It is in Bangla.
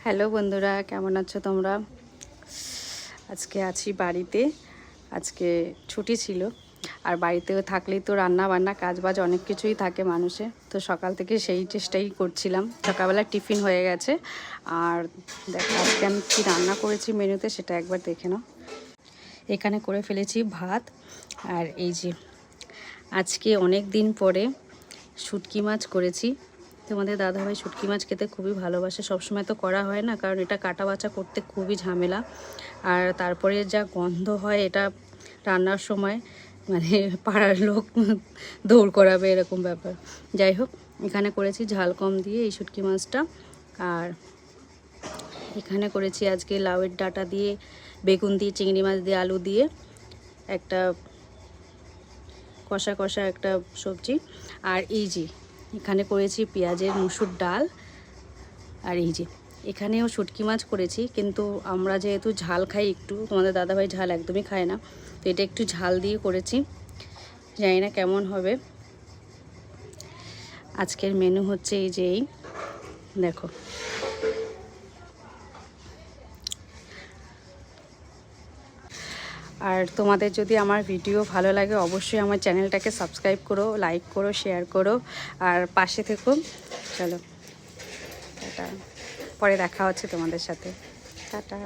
হ্যালো বন্ধুরা, কেমন আছো তোমরা? আজকে আছি বাড়িতে। আজকে ছুটি ছিল। আর বাড়িতেও থাকলেই তো রান্না বান্না কাজবাজ অনেক কিছুই থাকে মানুষের। তো সকাল থেকে সেই চেষ্টাই করছিলাম। সকালবেলা টিফিন হয়ে গেছে। আর দেখো আজকে আমি কী রান্না করেছি মেনুতে সেটা একবার দেখে নাও। এখানে করে ফেলেছি ভাত। আর এই যে আজকে অনেক দিন পরে শুটকি মাছ করেছি। তোমাদের দাদাভাই শুটকি মাছ খেতে খুবই ভালোবাসে। সবসময় তো করা হয় না, কারণ এটা কাটা বাছা করতে খুবই ঝামেলা। আর তারপরে যা গন্ধ হয় এটা রান্নার সময়, মানে পাড়ার লোক দৌড় করাবে এরকম ব্যাপার। যাই হোক, এখানে করেছি ঝাল কম দিয়ে এই শুটকি মাছটা। আর এখানে করেছি আজকে লাউয়ের ডাঁটা দিয়ে, বেগুন দিয়ে, চিংড়ি মাছ দিয়ে, আলু দিয়ে একটা কষা কষা একটা সবজি। আর এই যে এখানে করেছি পেঁয়াজের মুসুর ডাল। আর এই যে এখানেও শুটকি মাছ করেছি, কিন্তু আমরা যেহেতু ঝাল খাই একটু, তোমাদের দাদাভাই ঝাল একদমই খায় না, তো এটা একটু ঝাল দিয়ে করেছি। জানি না কেমন হবে। আজকের মেনু হচ্ছে এই যে এই দেখো। আর তোমাদের যদি আমার ভিডিও ভালো লাগে অবশ্যই আমার চ্যানেলটাকে সাবস্ক্রাইব করো, লাইক করো, শেয়ার করো, আর পাশে থেকো। চলো টাটা, পরে দেখা হচ্ছে তোমাদের সাথে। টাটা।